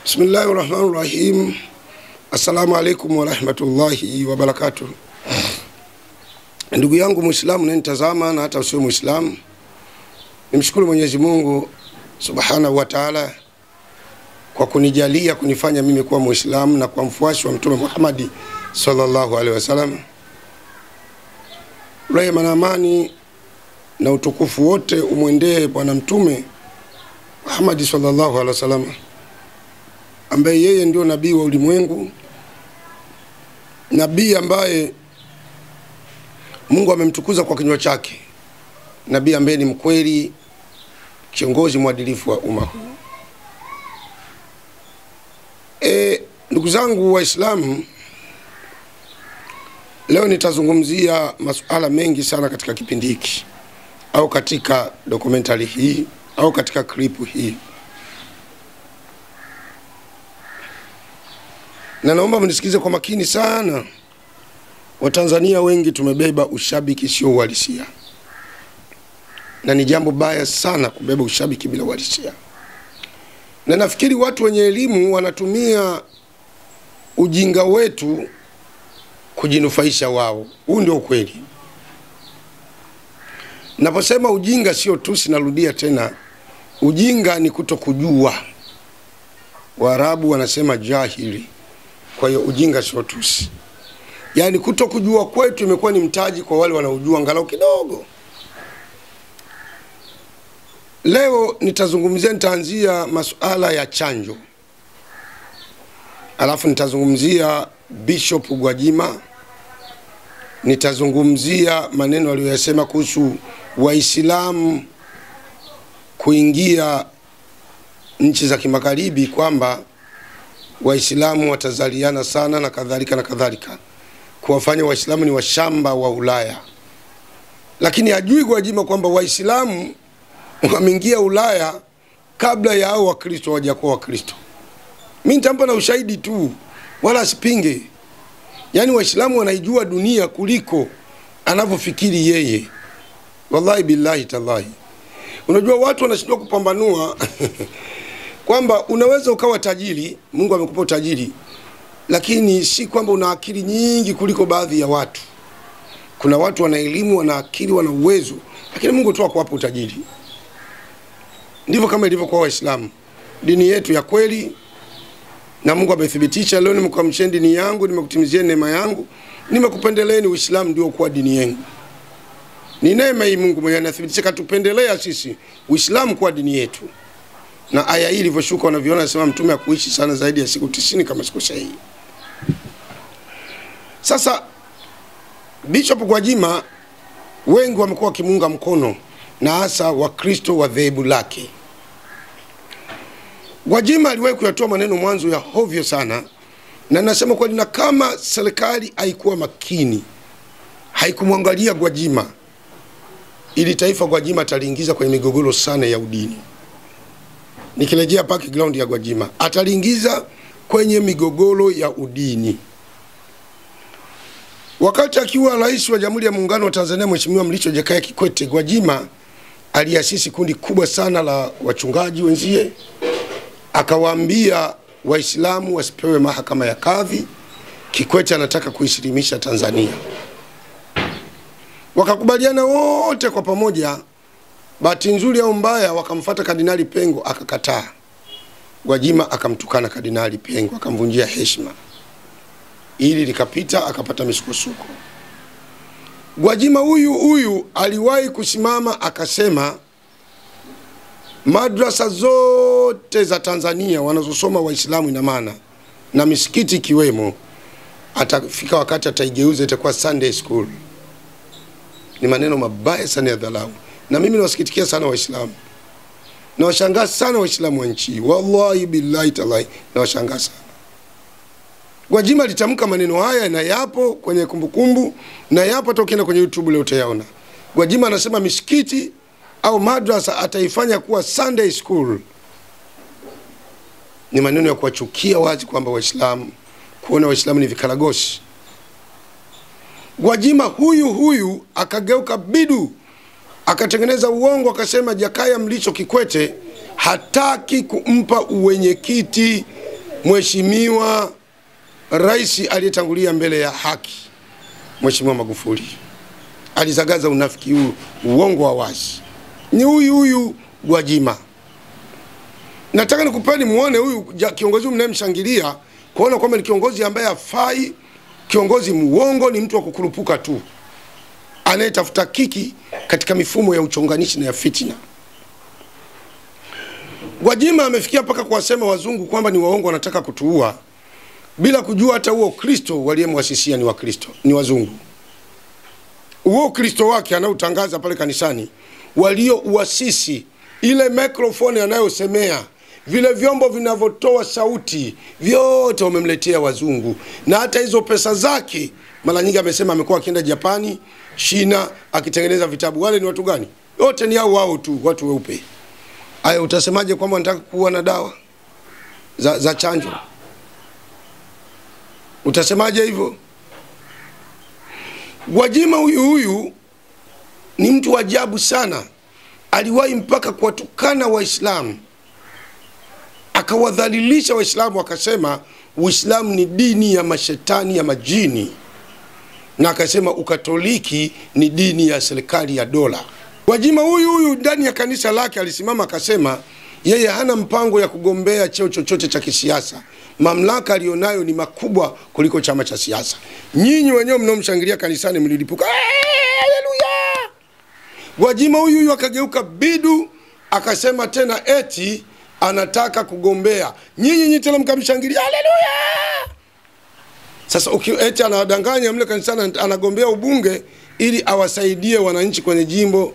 Bismillahirrahmanirrahim. Assalamu alaikum wa rahmatullahi wa barakatuh. Ndugu yangu Muislamu unanitazama na hata usio Muislamu, nimshukuru Mwenyezi Mungu Subhanahu wa Ta'ala kwa kunijalia kunifanya mimi kuwa Muislamu na kwa mfuasi wa Mtume Muhammad sallallahu alaihi wasallam. Rehema na amani na utukufu wote umwendee bwana Mtume Muhammad sallallahu alaihi wasallam, ambaye yeye ndio nabii wa ulimwengu, nabii ambaye Mungu amemtukuza kwa kinywa chake, nabii ambaye ni mkweli, kiongozi mwadilifu wa umma huu. Ndugu zangu Waislamu, leo nitazungumzia masuala mengi sana katika kipindi hiki au katika documentary hii au katika clip hii, na naomba mnisikize kwa makini sana. Watanzania wengi tumebeba ushabiki sio uhalisia, na ni jambo baya sana kubeba ushabiki bila uhalisia. Na nafikiri watu wenye elimu wanatumia ujinga wetu kujinufaisha wao. Huu ndio ukweli. Naposema ujinga sio tusi, narudia tena, ujinga ni kutokujua. Waarabu wanasema jahili. Kwa hiyo ujinga sio tusi. Yaani kutokujua kwetu imekuwa ni mtaji kwa wale wanaojua angalau kidogo. Leo nitaanzia masuala ya chanjo. Alafu nitazungumzia Bishop Gwajima. Nitazungumzia maneno aliyosema kuhusu Waislamu kuingia nchi za kimagharibi, kwamba Waislamu watazaliana sana na kadhalika na kadhalika, kuwafanya Waislamu ni washamba wa Ulaya. Lakini hajui Gwajima kwamba Waislamu wameingia Ulaya kabla ya hao Wakristo hawajakuwa Wakristo. Mimi nitampa na ushahidi tu, wala sipinge. Yaani Waislamu wanaijua dunia kuliko anavyofikiri yeye. Wallahi billahi tallahi. Unajua watu wanashindwa kupambanua kwamba unaweza ukawa tajiri, Mungu amekupa utajiri, lakini si kwamba una akili nyingi kuliko baadhi ya watu. Kuna watu wana elimu, wana akili, wana uwezo, lakini Mungu tu akuwapa utajiri. Ndivyo kama ilivyo kwa Waislamu. Dini yetu ya kweli, na Mungu amethibitisha, leo nimekuamshia dini yangu, nimekutimizia neema yangu, nimekupendeleeni Uislamu ndio kwa dini yangu. Ni neema hii Mungu mwenyewe anathibitisha, katupendelea sisi Uislamu kwa dini yetu. Na aya hii ilivyoshuka wanaviona, anasema mtume akuishi sana zaidi ya siku 90 kama siku sahihi. Sasa Bishop Gwajima wengi wamekuwa kimunga mkono, na hasa Wakristo wa dhehebu lake. Gwajima aliwahi kuyatoa maneno mwanzo ya hovyo sana, na nasema kwa nini kama serikali haikuwa makini, haikumwangalia Gwajima, ili taifa Gwajima ataliingiza kwenye migogoro sana ya udini. Nikirejea background ya Gwajima, ataliingiza kwenye migogoro ya udini. Wakati akiwa rais wa Jamhuri ya Muungano wa Tanzania Mheshimiwa Mrisho Jakaya Kikwete, Gwajima aliasisi kundi kubwa sana la wachungaji wenzie, akawaambia Waislamu wasipewe mahakama ya kadhi. Kikwete anataka kuisilimisha Tanzania. Wakakubaliana wote kwa pamoja. Bahati nzuri au mbaya wakamfuata Kardinali Pengo, akakataa. Gwajima akamtukana Kardinali Pengo, akamvunjia heshima. Ili likapita, akapata misukosuko. Gwajima huyu aliwahi kusimama akasema madrasa zote za Tanzania wanazosoma Waislamu ina maana, na misikiti kiwemo, atafika wakati ataigeuza itakuwa Sunday school. Ni maneno mabaya sana ya dharau. Na mimi nawasikitikia sana Waislamu, na washangaa sana Waislamu wa nchi. Wallahi billahi tallahi, na washangaa sana. Gwajima alitamka maneno haya, na yapo kwenye kumbukumbu, na yapo hata ukienda kwenye YouTube leo utayaona. Gwajima anasema misikiti au madrasa ataifanya kuwa Sunday school. Ni maneno ya kuwachukia wazi kwamba Waislamu, kuona Waislamu ni vikaragosi. Gwajima huyu akageuka bidu, akatengeneza uongo, akasema Jakaya Mrisho Kikwete hataki kumpa uwenyekiti Mheshimiwa Rais aliyetangulia mbele ya haki, Mheshimiwa Magufuli, alizagaza unafiki huu, uongo wa wazi. Ni huyu Gwajima. Nataka nikupeni muone huyu kiongozi mnayemshangilia, kuona kwamba ni kiongozi ambaye hafai, kiongozi muongo, ni mtu wa kukurupuka tu, anayetafuta kiki katika mifumo ya uchonganishi na ya fitina. Gwajima amefikia paka kuwasema wazungu kwamba ni waongo, wanataka kutuua, bila kujua hata huo Kristo waliyemwasisia ni Wakristo, ni wazungu. Huo Kristo wake anaotangaza pale kanisani, walio uasisi, ile microphone anayosemea, vile vyombo vinavyotoa sauti, vyote wamemletea wazungu. Na hata hizo pesa zake, mara nyingi amesema amekuwa akienda Japani, China, akitengeneza vitabu. Wale ni watu gani? Wote ni hao tu, watu weupe. Aya, utasemaje kwamba nataka kuwa na dawa za chanjo? Utasemaje hivyo? Gwajima huyu ni mtu wa ajabu sana. Aliwahi mpaka kuwatukana Waislamu, akawadhalilisha Waislamu, akasema Uislamu ni dini ya mashetani, ya majini, na akasema Ukatoliki ni dini ya serikali ya dola. Gwajima huyu ndani ya kanisa lake alisimama akasema yeye hana mpango ya kugombea cheo chochote cha kisiasa. Mamlaka alionayo ni makubwa kuliko chama cha siasa. Nyinyi wenyewe mnaomshangilia kanisani mlilipuka, haleluya! Gwajima huyu akageuka bidu, akasema tena eti anataka kugombea. Nyinyi tena mkamshangilia, haleluya! Sasa eti anawadanganya mle kanisani anagombea ubunge ili awasaidie wananchi kwenye jimbo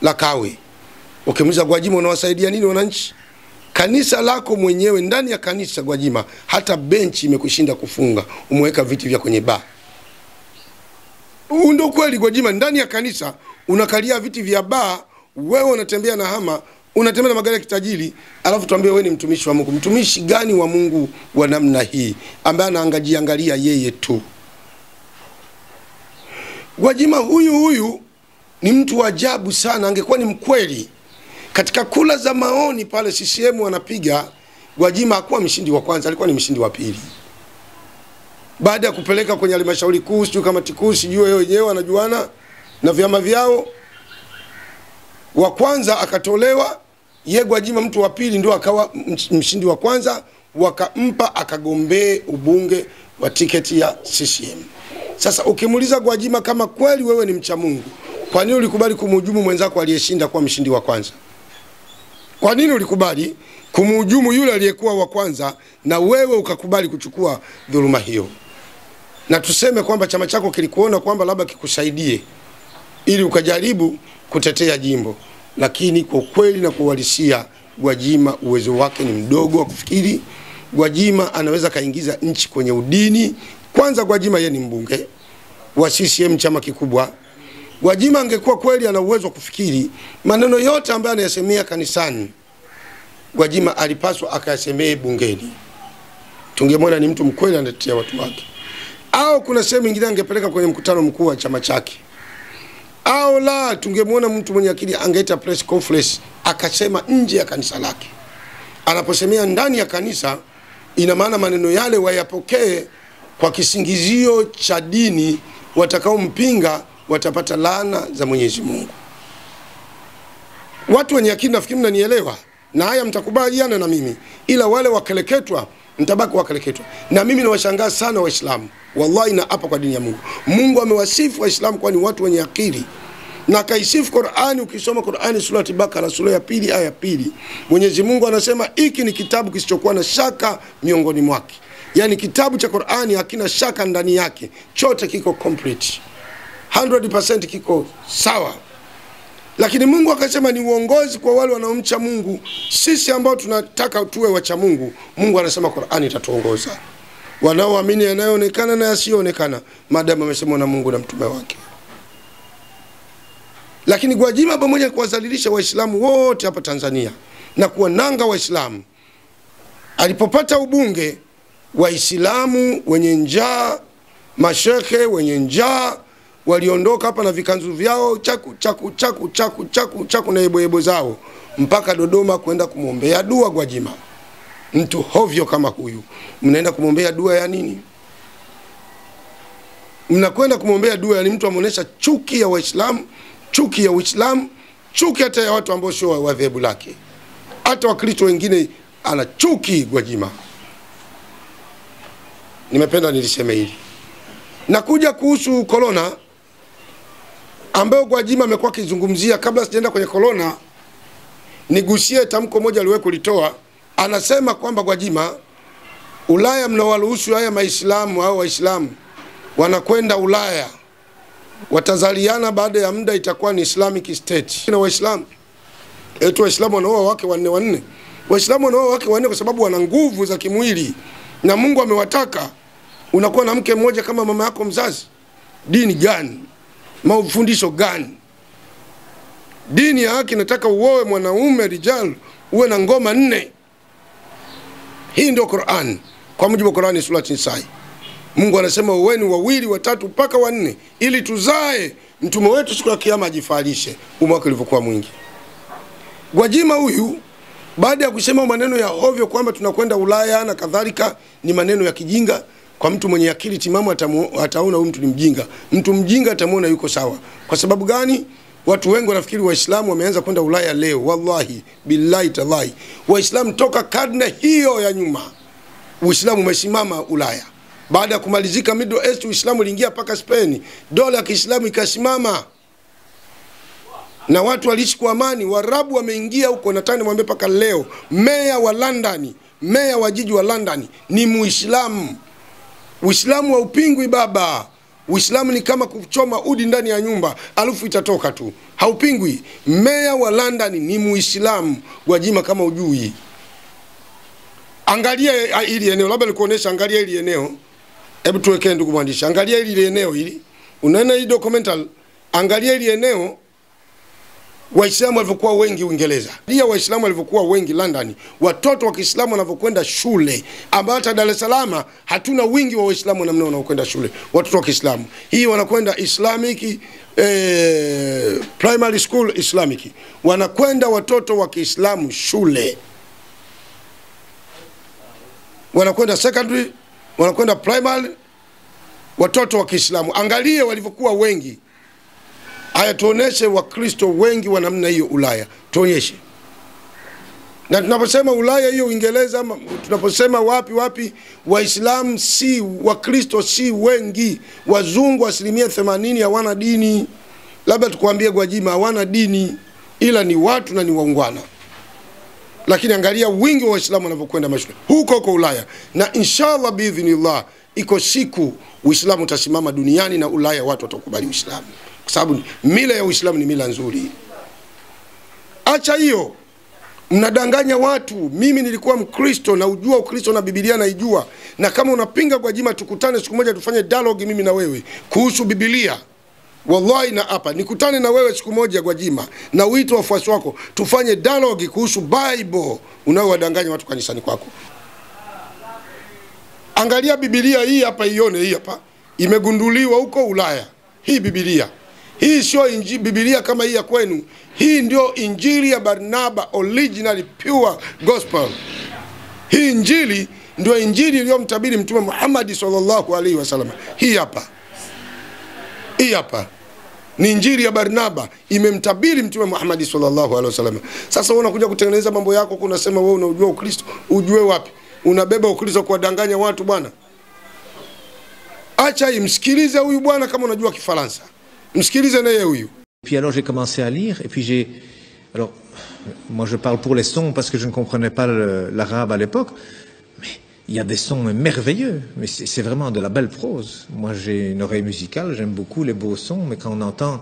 la Kawe. Ukimuuliza Gwajima, unawasaidia nini wananchi? Kanisa lako mwenyewe, ndani ya kanisa Gwajima, hata benchi imekushinda kufunga, umeweka viti vya kwenye bar. Ndio kweli Gwajima, ndani ya kanisa unakalia viti vya bar, wewe unatembea na hama, unatembea na magari ya kitajiri, alafu tuambie wewe ni mtumishi wa Mungu. Mtumishi gani wa Mungu wa namna hii ambaye anaangalia yeye tu? Gwajima huyu ni mtu wa ajabu sana. Angekuwa ni mkweli, katika kula za maoni pale CCM wanapiga, Gwajima hakuwa mshindi wa kwanza, alikuwa ni mshindi wa pili. Baada ya kupeleka kwenye halmashauri kuu, sio kama tikusi, sijui wenyewe wanajuana na vyama vyao, wa kwanza akatolewa, ye Gwajima mtu wa pili ndio akawa mshindi wa kwanza, wakampa akagombee ubunge wa tiketi ya CCM. Sasa ukimuuliza Gwajima, kama kweli wewe ni mcha Mungu, kwa nini ulikubali kumhujumu mwenzako aliyeshinda kuwa mshindi wa kwanza? Kwa nini ulikubali kumhujumu yule aliyekuwa wa kwanza na wewe ukakubali kuchukua dhuluma hiyo? Na tuseme kwamba chama chako kilikuona kwamba labda kikusaidie ili ukajaribu kutetea jimbo, lakini kwa kweli na kuwalisia, Gwajima uwezo wake ni mdogo wa kufikiri. Gwajima anaweza kaingiza nchi kwenye udini. Kwanza Gwajima yeye ni mbunge wa CCM, chama kikubwa. Gwajima angekuwa kweli ana uwezo wa kufikiri, maneno yote ambayo anayasemea kanisani, Gwajima alipaswa akayasemee bungeni. Tungemwona ni mtu mkweli anatetea watu wake. Au kuna sehemu nyingine angepeleka kwenye mkutano mkuu wa chama chake. Au la, tungemwona mtu mwenye akili angeita press conference akasema nje ya kanisa lake. Anaposemea ndani ya kanisa, ina maana maneno yale wayapokee kwa kisingizio cha dini, watakao mpinga watapata laana za Mwenyezi Mungu. Watu wenye akili, nafikiri mnanielewa, na haya mtakubaliana na mimi, ila wale wakeleketwa mtabaki wakeleketwa. Na mimi nawashangaa sana Waislamu, wallahi na hapa kwa dini ya Mungu. Mungu amewasifu Waislamu kwa ni watu wenye akili, na kaisifu Qur'ani. Ukisoma Qur'ani sura Al-Baqara sura ya 2 aya ya 2, Mwenyezi Mungu anasema hiki ni kitabu kisichokuwa na shaka miongoni mwake. Yani kitabu cha Qur'ani hakina shaka ndani yake, chote kiko complete, 100% kiko sawa. Lakini Mungu akasema ni uongozi kwa wale wanaomcha Mungu. Sisi ambao tunataka tuwe wacha Mungu, Mungu anasema Qur'ani itatuongoza. Wanaoamini yanayoonekana na yasiyoonekana, maadamu amesema na Mungu na mtume wake. Lakini Gwajima pamoja na kuwadhalilisha Waislamu wote hapa Tanzania na kuwananga Waislamu, alipopata ubunge, Waislamu wenye njaa, mashehe wenye njaa, waliondoka hapa na vikanzu vyao chaku na yebo zao mpaka Dodoma kwenda kumwombea dua Gwajima. Mtu hovyo kama huyu mnaenda kumwombea dua ya nini? Mnakwenda kumwombea dua ya mtu ameonyesha chuki ya Waislamu, chuki ya Uislamu, chuki hata ya watu ambao sio wa dhehebu lake. Hata Wakristo wengine ana chuki Gwajima. Nimependa niliseme hili. Na kuja kuhusu corona ambayo Gwajima amekuwa akizungumzia, kabla sijaenda kwenye corona nigusie tamko moja aliwahi kulitoa. Anasema kwamba Gwajima, Ulaya mnawaruhusu haya Maislamu au Waislamu wanakwenda Ulaya, watazaliana, baada ya muda itakuwa ni Islamic State. Na Waislamu Waislamu wanaoa wake wanne. Waislamu wanaoa wake wanne kwa sababu wana nguvu za kimwili na Mungu amewataka. Unakuwa na mke mmoja kama mama yako mzazi. Dini gani? Mafundisho gani? Dini ya haki nataka uoe mwanaume rijal, uwe na ngoma 4. Hii ndio Qur'an. Kwa mujibu wa Qur'ani sura Nisa. Mungu anasema uweni wawili, watatu mpaka 4 ili tuzae mtume wetu siku ya kiyama ajifarishe umwaka ulivyokuwa mwingi. Gwajima huyu baada ya kusema maneno ya ovyo kwamba tunakwenda Ulaya na kadhalika, ni maneno ya kijinga. Kwa mtu mwenye akili timamu ataona huyu mtu ni mjinga. Mtu mjinga atamuona yuko sawa. Kwa sababu gani? Watu wengi wanafikiri Waislamu wameanza kwenda Ulaya leo. Wallahi billahi tallahi, Waislamu toka karne hiyo ya nyuma Uislamu umesimama Ulaya. Baada ya kumalizika Middle East, Uislamu uliingia paka Spain, dola ya Kiislamu ikasimama na watu waliishi kwa amani. Waarabu wameingia huko, nataka nimwambie paka leo meya wa London, meya wa jiji wa London ni Muislamu. Uislamu wa upingwi baba. Uislamu ni kama kuchoma udi ndani ya nyumba, alufu itatoka tu. Haupingwi. Meya wa London ni Muislamu. Gwajima kama ujui, angalia hili eneo, labda nikuonesha. Angalia hili eneo, hebu tuwekee ndugu mwandishi, angalia hili eneo hili. Unaona hii documentary, angalia hili eneo. Waislamu walivyokuwa wengi Uingereza, ndio Waislamu walivyokuwa wengi London. Watoto wa Kiislamu wanavyokwenda shule, ambao hata Dar es Salaam hatuna wingi wa Waislamu namna wanaokwenda shule. Watoto wa Kiislamu hii wanakwenda Islamic primary school Islamic, wanakwenda watoto wa Kiislamu shule, wanakwenda secondary, wanakwenda primary, watoto wa Kiislamu. Angalia walivyokuwa wengi. Haya, tuoneshe Wakristo wengi wa namna hiyo Ulaya, tuonyeshe. Na tunaposema Ulaya hiyo Uingereza, tunaposema wapi Waislamu si Wakristo si wengi. Wazungu 80% hawana dini. Labda tukwambie Gwajima hawana dini, ila ni watu na ni waungwana. Lakini angalia wingi wa Waislamu wanavyokwenda mashule huko Ulaya, na inshallah biidhnillah iko siku Uislamu utasimama duniani na Ulaya watu watakubali Uislamu. Kwa sababu mila ya Uislamu ni mila nzuri. Acha hiyo, mnadanganya watu. Mimi nilikuwa Mkristo na ujua Ukristo na Biblia naijua. Na kama unapinga Gwajima, tukutane siku moja tufanye dialogue mimi na wewe kuhusu Biblia. Wallahi na hapa nikutane na wewe siku moja Gwajima, na uite wafuasi wako tufanye dialogue kuhusu Bible unaowadanganya watu kanisani kwako. Angalia Biblia hii hapa, ione hii hapa. Imegunduliwa huko Ulaya. Hii Biblia. Hii sio Biblia kama hii ya kwenu. Hii ndio Injili ya Barnaba, original pure gospel. Hii Injili ndio Injili iliyomtabiri Mtume Muhammad sallallahu alaihi wasallam. Hii hapa. Hii hapa ni Injili ya Barnaba, imemtabiri Mtume Muhammad sallallahu alaihi wasallam. Sasa wewe unakuja kutengeneza mambo yako, kunasema wewe unajua Ukristo. Ujue wapi? Unabeba Ukristo kuwadanganya watu bwana. Acha hii, msikilize huyu bwana kama unajua Kifaransa. Msikilize naye huyu. Puis alors j'ai commencé à lire et puis alors moi je parle pour les sons parce que je ne comprenais pas l'arabe à l'époque, mais il y a des sons merveilleux, mais c'est vraiment de la belle prose. Moi j'ai une oreille musicale, j'aime beaucoup les beaux sons, mais quand on entend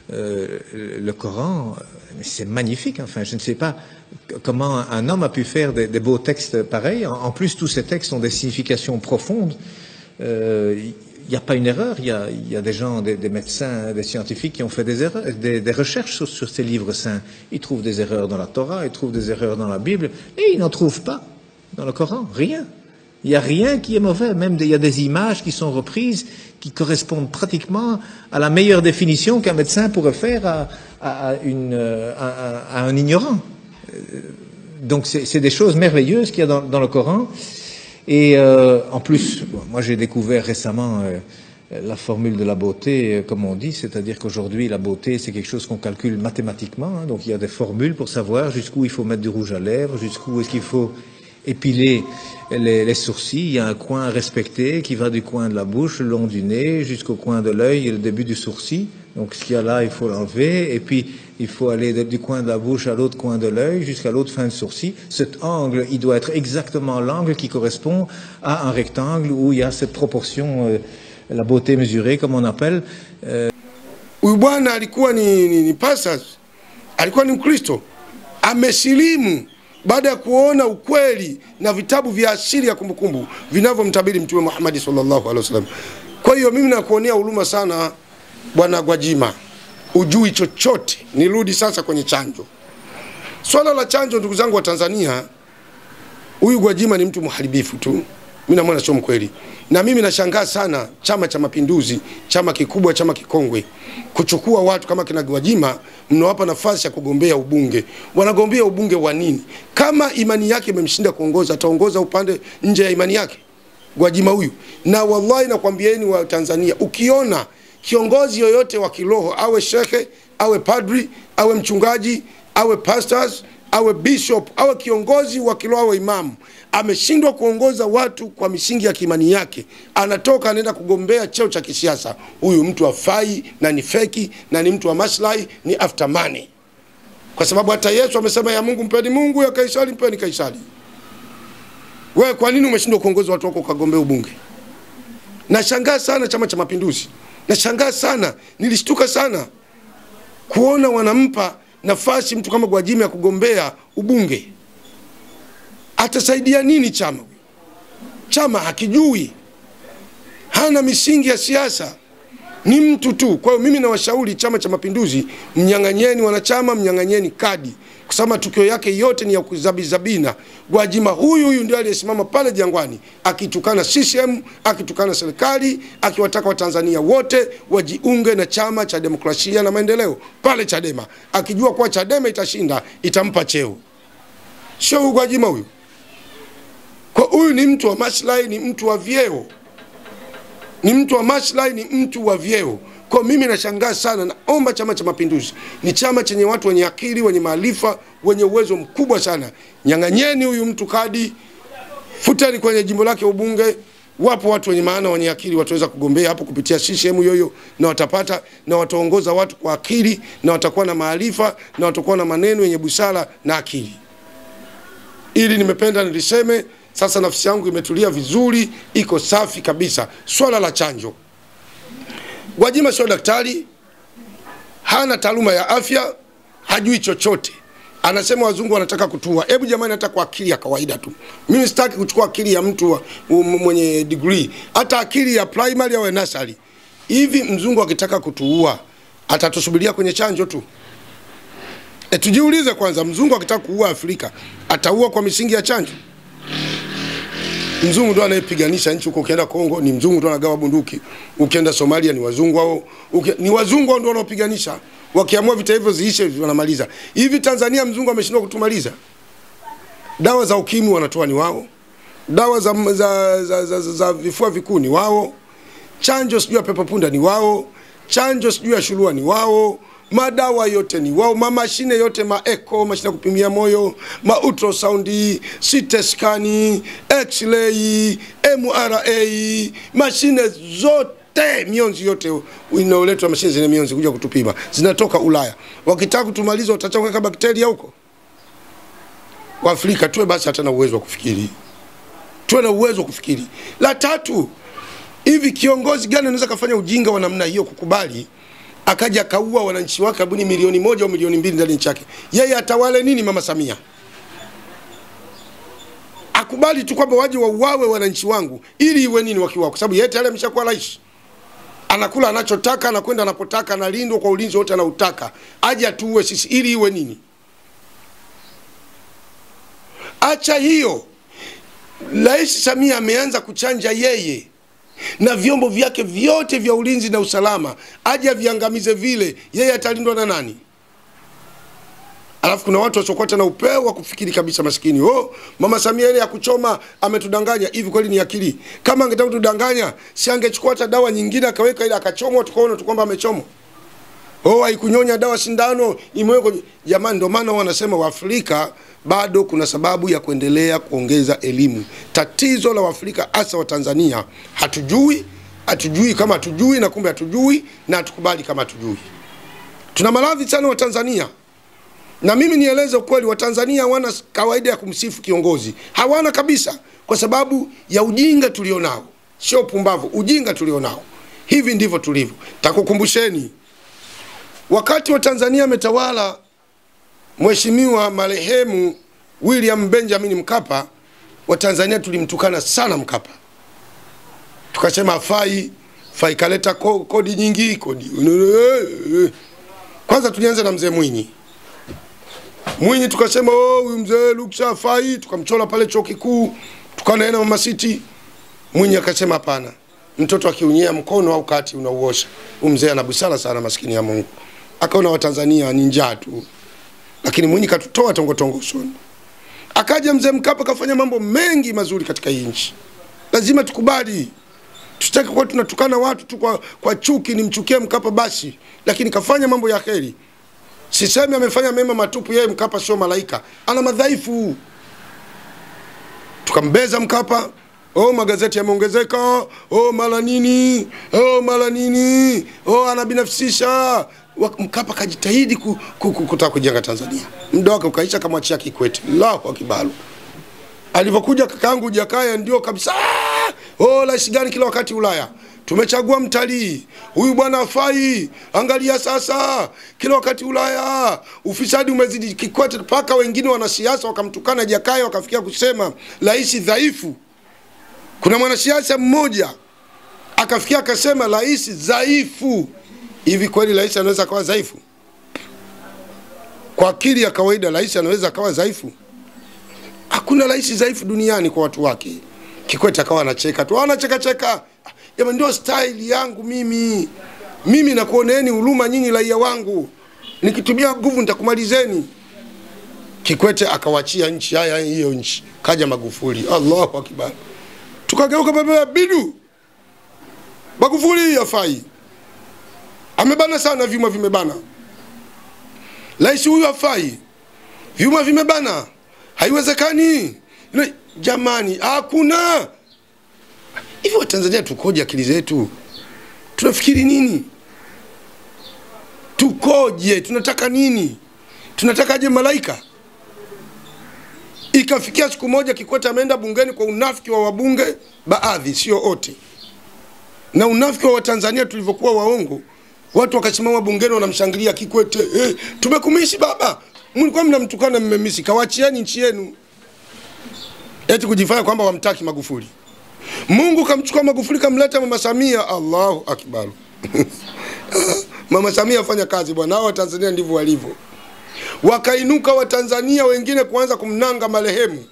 le Coran, c'est magnifique. Enfin, je ne sais pas comment un homme a pu faire des beaux textes pareils. En plus, tous ces textes ont des significations profondes. Il n'y a pas une erreur, il y a des gens, des médecins, des scientifiques qui ont fait des erreurs, des recherches sur ces livres saints. Ils trouvent des erreurs dans la Torah, ils trouvent des erreurs dans la Bible, et ils n'en trouvent pas dans le Coran, rien. Il n'y a rien qui est mauvais, même il y a des images qui sont reprises, qui correspondent pratiquement à la meilleure définition qu'un médecin pourrait faire à un ignorant. Donc c'est des choses merveilleuses qu'il y a dans le Coran. Et en plus, moi j'ai découvert récemment la formule de la beauté, comme on dit, c'est-à-dire qu'aujourd'hui la beauté c'est quelque chose qu'on calcule mathématiquement, hein, donc il y a des formules pour savoir jusqu'où il faut mettre du rouge à lèvres, jusqu'où est-ce qu'il faut épiler les sourcils. Il y a un coin à respecter qui va du coin de la bouche, le long du nez, jusqu'au coin de l'œil et le début du sourcil. Donc ce qu'il y a là, il faut l'enlever, et puis il faut aller du coin de la bouche à l'autre coin de l'œil, jusqu'à l'autre fin de sourcil. Cet angle, il doit être exactement l'angle qui correspond à un rectangle où il y a cette proportion, la beauté mesurée, comme on appelle. Huyu bwana alikuwa ni pastors, alikuwa ni Mkristo, amesilimu baada ya kuona ukweli na vitabu vya asili ya kumbukumbu vinavyomtabiri Mtume Muhammad sallallahu alaihi wasallam. Kwa hiyo mimi nakuonea huruma sana bwana Gwajima, ujui chochote. Nirudi sasa kwenye chanjo. Swala la chanjo, ndugu zangu wa Tanzania, huyu Gwajima ni mtu mharibifu tu. Mimi namuona sio mkweli. Na mimi nashangaa sana Chama cha Mapinduzi, chama kikubwa, chama kikongwe, kuchukua watu kama kina Gwajima mnawapa nafasi ya kugombea ubunge. Wanagombea ubunge wa nini? Kama imani yake imemshinda kuongoza, ataongoza upande nje ya imani yake Gwajima huyu. Na wallahi nakwambieni wa Tanzania, ukiona kiongozi yoyote wa kiroho, awe shekhe, awe padri, awe mchungaji, awe pastors, awe bishop, awe kiongozi wa kiroho, awe imamu, ameshindwa kuongoza watu kwa misingi ya kimani yake, anatoka anaenda kugombea cheo cha kisiasa, huyu mtu hafai na ni feki na ni mtu wa maslahi, ni after money. Kwa sababu hata Yesu amesema ya Mungu mpeni Mungu, ya Kaisari mpeni Kaisari. Wewe kwa nini umeshindwa kuongoza watu wako kugombea ubunge? Nashangaa sana Chama cha Mapinduzi. Nashangaa sana, nilishtuka sana kuona wanampa nafasi mtu kama Gwajima ya kugombea ubunge. Atasaidia nini chama? Chama hakijui, hana misingi ya siasa, ni mtu tu. Kwa hiyo mimi nawashauri Chama cha Mapinduzi, mnyang'anyeni wanachama, mnyang'anyeni kadi, kwa sababu matukio yake yote ni ya kuzabizabina. Gwajima huyu ndio aliyesimama pale Jangwani akitukana CCM, akitukana serikali, akiwataka Watanzania wote wajiunge na Chama cha Demokrasia na Maendeleo pale Chadema, akijua kwa Chadema itashinda, itampa cheo. Sio Gwajima huyu. Kwa huyu ni mtu wa maslahi, ni mtu wa vyeo. Ni mtu wa maslahi, ni mtu wa vyeo. Kwa mimi nashangaa sana, naomba Chama cha Mapinduzi, ni chama chenye watu wenye akili, wenye maarifa, wenye uwezo mkubwa sana. Nyang'anyeni huyu mtu kadi, futeni kwenye jimbo lake ubunge. Wapo watu wenye maana, wenye akili, wataweza kugombea hapo kupitia CCM yoyo, na watapata, na wataongoza watu kwa akili, na watakuwa na maarifa, na watakuwa na maneno yenye busara na akili. Ili nimependa niliseme. Sasa nafsi yangu imetulia vizuri, iko safi kabisa. Swala la chanjo, Gwajima sio daktari, hana taaluma ya afya, hajui chochote. Anasema wazungu wanataka kutua. Hebu jamani, hata kwa akili ya kawaida tu. Mimi sitaki kuchukua akili ya mtu mwenye degree, hata akili ya primary au nursery. Hivi mzungu akitaka kutuua, atatusubiria kwenye chanjo tu? Tujiulize kwanza, mzungu akitaka kuua Afrika, ataua kwa misingi ya chanjo? Mzungu ndo anayepiganisha nchi huko. Ukienda Kongo ni mzungu ndo anagawa bunduki. Ukienda Somalia ni wazungu hao. Ni wazungu ndo wanaopiganisha. Wakiamua vita hivyo ziishe, wanamaliza. Hivi Tanzania mzungu ameshindwa kutumaliza? Dawa za ukimwi wanatoa ni wao. Dawa za vifua vikuu ni wao. Chanjo sijui ya pepo punda ni wao. Chanjo sijui ya shurua ni wao. Madawa yote ni wao. Mashine yote, echo, mashine kupimia moyo, ultrasound, CT scan, X-ray, MRA, mashine zote, mionzi yote inaoletwa, mashine zile mionzi kuja kutupima, zinatoka Ulaya. Wakitaka kutumaliza watachanga kama bakteria huko. Wa Afrika tuwe basi hata na uwezo wa kufikiri. Tuwe na uwezo wa kufikiri. La tatu, hivi kiongozi gani anaweza kufanya ujinga wa namna hiyo, kukubali akaja kaua wananchi wake abuni milioni 1 au milioni 2 ndani nchi yake? Yeye atawale nini Mama Samia? Akubali tu kwamba waje wauawe wananchi wangu ili iwe nini wakiwa? Kwa sababu yeye tayari ameshakuwa rais. Anakula anachotaka, anakwenda anapotaka, analindwa kwa ulinzi wote anautaka. Aje atuue sisi ili iwe nini? Acha hiyo. Rais Samia ameanza kuchanja yeye na vyombo vyake vyote vya ulinzi na usalama, aje viangamize vile. Yeye atalindwa na nani? Alafu kuna watu wasokota na upeo wa kufikiri kabisa maskini. Oh, Mama Samia ile ya kuchoma ametudanganya. Hivi kweli ni akili? Kama angetaka kutudanganya, si angechukua hata dawa nyingine akaweka ile akachomwa tukaona tu kwamba amechomwa. Oh, haikunyonya dawa sindano imewekwa. Jamani, ndio maana wanasema Waafrika bado kuna sababu ya kuendelea kuongeza elimu. Tatizo la Waafrika hasa wa Tanzania, hatujui kama hatujui na kumbe hatujui na hatukubali kama hatujui. Tuna maradhi sana wa Tanzania. Na mimi nieleze ukweli, wa Tanzania hawana kawaida ya kumsifu kiongozi. Hawana kabisa, kwa sababu ya ujinga tulionao. Sio pumbavu, ujinga tulionao. Hivi ndivyo tulivyo. Takukumbusheni, wakati wa Tanzania ametawala Mheshimiwa marehemu William Benjamin Mkapa, wa Tanzania tulimtukana sana Mkapa. Tukasema hafai, kaleta kodi nyingi, kodi. Kwanza tulianza na mzee Mwinyi. Mwinyi tukasema huyu mzee Luksa hafai, tukamchola pale chuo kikuu, tukanaenda Mama City. Mwinyi akasema hapana. Mtoto akiunyea mkono au kati unauosha. Huyu mzee ana busara sana, maskini ya Mungu. Akaona wa Tanzania ni njaa tu. Lakini Mwinyi katutoa tongo usoni. Akaja mzee Mkapa kafanya mambo mengi mazuri katika hii nchi. Lazima tukubali. Tusitaki kwa tunatukana watu tu kwa chuki, nimchukie Mkapa basi, lakini kafanya mambo ya kheri. Sisemi amefanya mema matupu, yeye Mkapa sio malaika. Ana madhaifu. Tukambeza Mkapa. Oh, magazeti yameongezeka. Oh, mala nini. Oh, anabinafsisha. Mkapa kajitahidi kutaka kujenga Tanzania. Muda wake ukaisha, kamwachia Kikwete. Allahu Akbar. Alipokuja kakaangu Jakaya ndio kabisa. Oh, rais gani kila wakati Ulaya? Tumechagua mtalii. Huyu bwana hafai. Angalia sasa. Kila wakati Ulaya. Ufisadi umezidi. Kikwete paka wengine wanasiasa wakamtukana Jakaya wakafikia kusema rais dhaifu. Kuna mwanasiasa mmoja akafikia akasema rais dhaifu. Hivi kweli rais anaweza kuwa dhaifu? Kwa akili ya kawaida rais anaweza kuwa dhaifu? Hakuna rais dhaifu duniani kwa watu wake. Kikwete akawa anacheka tu. Anacheka. Jamani, ndio style yangu mimi. Mimi nakuoneeni huruma nyinyi raia wangu. Nikitumia nguvu nitakumalizeni. Kikwete akawachia nchi, haya hiyo nchi. Kaja Magufuli. Allahu Akbar. Tukageuka baba bidu. Magufuli hafai. Amebana sana, vyuma vimebana. Rais huyu hafai. Vyuma vimebana. Haiwezekani. Jamani, hakuna. Hivi wa Tanzania tukoje akili zetu? Tunafikiri nini? Tukoje? Tunataka nini? Tunatakaje malaika? Ikafikia siku moja Kikwete ameenda bungeni kwa unafiki wa wabunge baadhi, sio wote. Na unafiki wa Tanzania tulivyokuwa waongo, watu wakasimama bungeni wanamshangilia Kikwete. Tumekumisi baba. Mlikuwa mnamtukana, mmemisi. Kawachieni nchi yenu. Eti kujifanya kwamba wamtaki Magufuli. Mungu kamchukua Magufuli kamleta Mama Samia. Allahu Akbar. Mama Samia afanya kazi bwana. Hao Tanzania ndivyo walivyo. Wakainuka wa Tanzania wengine kuanza kumnanga marehemu.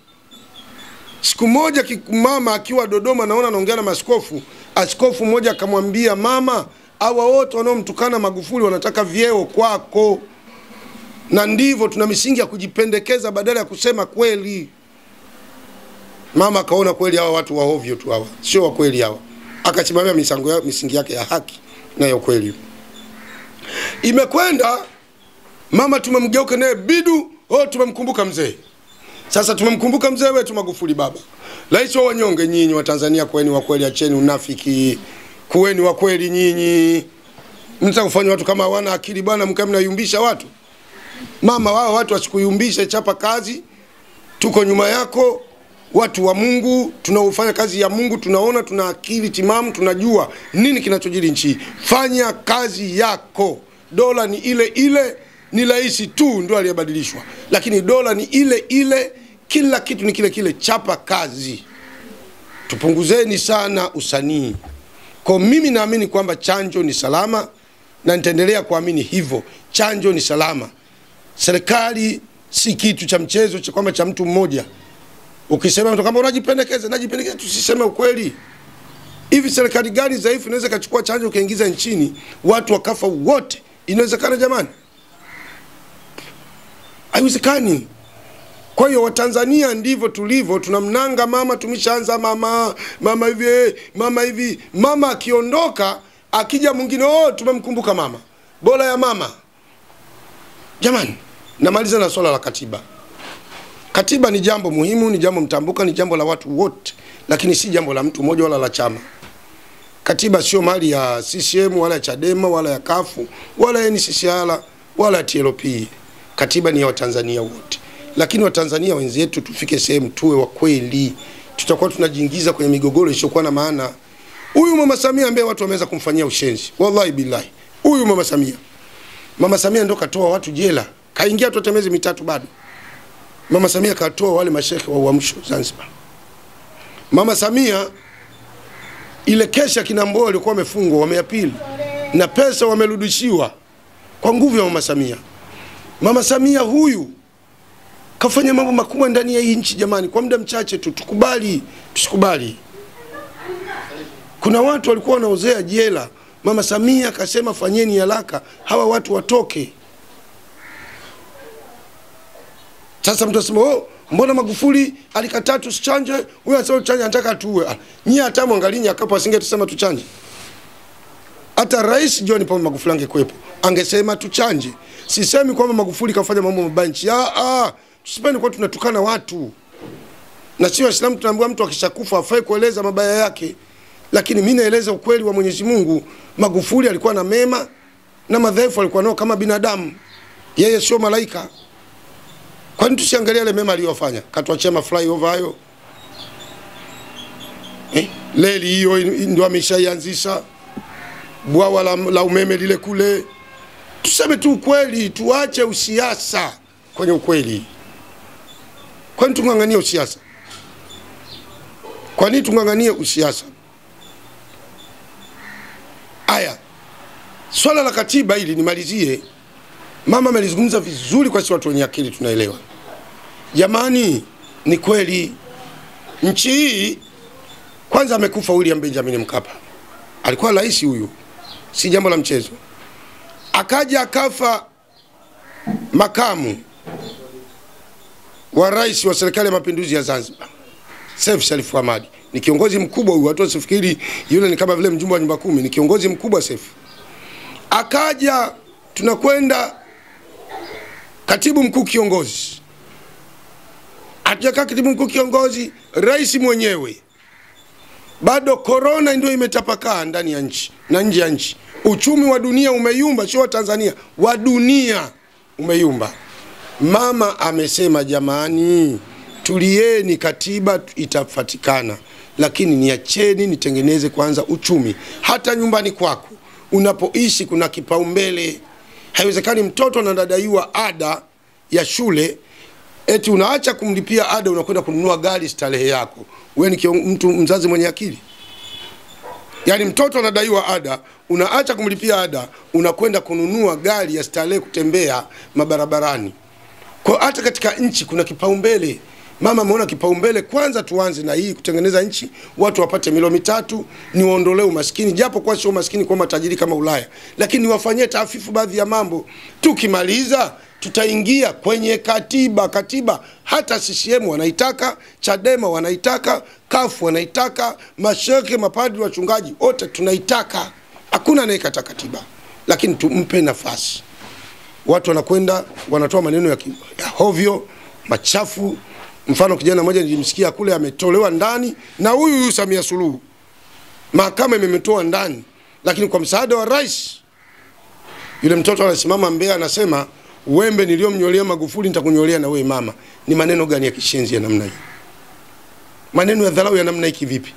Siku moja mama akiwa Dodoma, naona anaongea na maaskofu. Askofu mmoja akamwambia, mama, hawa wote wanaomtukana Magufuli wanataka vyeo kwako. Na ndivyo tuna misingi ya kujipendekeza badala ya kusema kweli. Mama akaona kweli hawa watu wa ovyo tu hawa, sio wa kweli hawa. Akasimamia misingi yake ya haki na ya kweli. Imekwenda mama tumemgeuka naye bidu. Oh, tumemkumbuka mzee. Sasa tumemkumbuka mzee wetu Magufuli baba. Rais wa wanyonge nyinyi wa Tanzania, kweni wa kweli, acheni unafiki. Kuweni wa kweli nyinyi. Mnataka kufanya watu kama hawana akili bwana, mkae mnayumbisha watu. Mama, wao watu wasikuyumbishe, chapa kazi. Tuko nyuma yako. Watu wa Mungu, tunaofanya kazi ya Mungu, tunaona, tuna akili timamu, tunajua nini kinachojiri nchi. Fanya kazi yako. Dola ni ile ile, ni rais tu ndio aliyebadilishwa. Lakini dola ni ile ile, kila kitu ni kile kile. Chapa kazi. Tupunguzeni sana usanii. Kwa mimi naamini kwamba chanjo ni salama na nitaendelea kuamini hivyo. Chanjo ni salama. Serikali si kitu cha mchezo cha kwamba cha mtu mmoja. Ukisema mtu kama unajipendekeza, najipendekeza, tusiseme ukweli. Hivi serikali gani dhaifu inaweza kachukua chanjo kaingiza nchini, watu wakafa wote? Inawezekana jamani? Haiwezekani. Kwa hiyo Watanzania ndivyo tulivyo, tunamnanga mama, tumeshaanza mama hivi. Mama akiondoka, akija mwingine, tumemkumbuka mama. Bora ya mama. Jamani, namaliza na swala la katiba. Katiba ni jambo muhimu, ni jambo mtambuka, ni jambo la watu wote, lakini si jambo la mtu mmoja wala la chama. Katiba sio mali ya CCM wala ya Chadema wala ya Kafu wala ya NCCR wala ya TLP. Katiba ni ya Watanzania wote. Lakini Watanzania wenzetu tufike sehemu tuwe wa kweli. Tutakuwa tunajiingiza kwenye migogoro isiyokuwa na maana. Huyu Mama Samia ambaye watu wameweza kumfanyia ushenzi, wallahi billahi. Huyu Mama Samia ndo katoa watu jela. Kaingia tu miezi 3 bado. Mama Samia katoa wale mashekhe wa Uamsho Zanzibar. Mama Samia ile kesha Kinamboa walikuwa wamefungwa, wameapili na pesa wamerudishiwa kwa nguvu ya Mama Samia. Mama Samia huyu kafanya mambo makubwa ndani ya hii nchi jamani, kwa muda mchache tu. Tusikubali. Kuna watu walikuwa wanaozea jela. Mama Samia akasema fanyeni haraka hawa watu watoke. Sasa mtu asema, mbona Magufuli alikataa tusichanje? Huyu anasema tuchanje, anataka tuwe. Nyie hata mwangalinyi akapo asingetusema tuchanje. Hata Rais John Pombe Magufuli angekuepo, angesema tuchanje. Sisemi kwamba Magufuli kafanya mambo mabaya nchi. Tusipende kwa tunatukana watu. Na sio Waislamu tunaambiwa mtu akishakufa afai kueleza mabaya yake. Lakini mimi naeleza ukweli wa Mwenyezi Mungu. Magufuli alikuwa na mema na madhaifu alikuwa nao kama binadamu. Yeye sio malaika. Kwa nini tusiangalia ile mema aliyofanya? Katuachia flyover hayo. Leli hiyo ndio ameshaianzisha. Bwawa la umeme lile kule. Tuseme tu ukweli, tuache usiasa kwenye ukweli. Kwa nini tungangania usiasa? Kwa nini tungangania usiasa? Aya. Swala la katiba hili nimalizie. Mama amelizungumza vizuri kwa sisi watu wenye akili tunaelewa. Jamani, ni kweli nchi hii kwanza amekufa William Benjamin Mkapa. Alikuwa rais huyu. Si jambo la mchezo. Akaja akafa makamu wa rais wa serikali ya mapinduzi ya Zanzibar, Seif Sharif Hamad. Ni kiongozi mkubwa huyu, watu wasifikiri yule ni kama vile mjumbe wa nyumba 10, ni kiongozi mkubwa Seif. Akaja tunakwenda katibu mkuu kiongozi. Ataka katibu mkuu kiongozi, rais mwenyewe. Bado corona ndio imetapakaa ndani ya nchi na nje ya nchi. Uchumi wa dunia umeyumba, sio wa Tanzania, wa dunia umeyumba. Mama amesema jamani, tulieni, katiba itafatikana, lakini niacheni nitengeneze kwanza uchumi. Hata nyumbani kwako unapoishi kuna kipaumbele. Haiwezekani mtoto anadaiwa ada ya shule, eti unaacha kumlipia ada unakwenda kununua gari starehe yako. Wewe ni mtu mzazi mwenye akili? Yaani mtoto anadaiwa ada, unaacha kumlipia ada, unakwenda kununua gari ya starehe kutembea mabarabarani. Kwa hata katika nchi kuna kipaumbele. Mama ameona kipaumbele, kwanza tuanze na hii kutengeneza nchi, watu wapate milo 3, niwaondolee umaskini, japo kwa sio umaskini kwa matajiri kama Ulaya, lakini wafanyie taafifu baadhi ya mambo. Tukimaliza tutaingia kwenye katiba. Katiba hata CCM wanaitaka, Chadema wanaitaka, Kafu wanaitaka, mashekhe, mapadri, wachungaji wote tunaitaka. Hakuna anayekata katiba, lakini tumpe nafasi. Watu wanakwenda wanatoa maneno ya hovyo, machafu. Mfano kijana mmoja nilimsikia kule ametolewa ndani na huyu Samia Suluhu. Mahakama imemtoa ndani, lakini kwa msaada wa rais. Yule mtoto anasimama Mbeya anasema, "Wembe niliyomnyolea Magufuli nitakunyolea na wewe mama." Ni maneno gani ya kishenzi ya namna hii? Maneno ya dharau ya namna hii kivipi?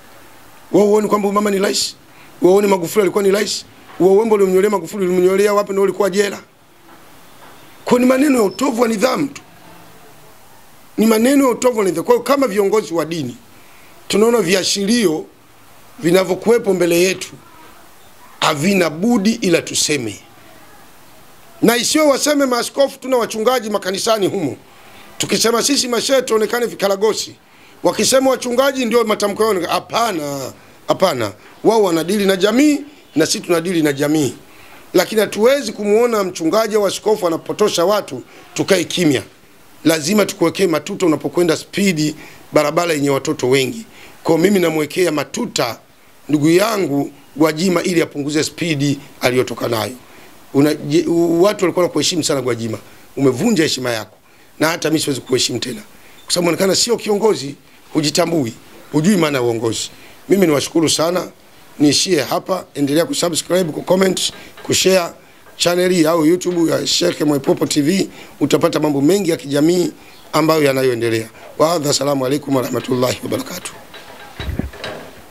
Wewe uone kwamba mama ni rais? Wewe uone Magufuli alikuwa ni rais? Wewe wembe ulimnyolea Magufuli ulimnyolea wapi na ulikuwa jela? Kwa ni maneno ya utovu wa nidhamu tu. Ni maneno ya utovu wa nidhamu. Kwa kama viongozi wa dini tunaona viashirio vinavyokuwepo mbele yetu, havina budi ila tuseme. Na isiyo waseme maaskofu tuna wachungaji makanisani humo. Tukisema sisi mashehe tuonekane vikaragosi. Wakisema wachungaji ndio matamko yao. Hapana, hapana. Wao wanadili na jamii na sisi tunadili na jamii. Lakini hatuwezi kumuona mchungaji au askofu anapotosha watu tukae kimya. lazima tukuwekee matuta unapokwenda spidi barabara yenye watoto wengi. Kwa mimi namwekea matuta ndugu yangu Gwajima ili apunguze spidi aliyotoka nayo. Watu walikuwa kuheshimu sana Gwajima. Umevunja heshima yako. Na hata mimi siwezi kuheshimu tena. Kwa sababu unaonekana sio kiongozi, hujitambui, hujui maana ya uongozi. Mimi niwashukuru sana. Niishie hapa. Endelea kusubscribe, kucomment, kushare channel au YouTube ya Sheikh Mwaipopo TV. Utapata mambo mengi ya kijamii ambayo yanayoendelea. Wa hadha, assalamu alaykum wa rahmatullahi wa barakatuh.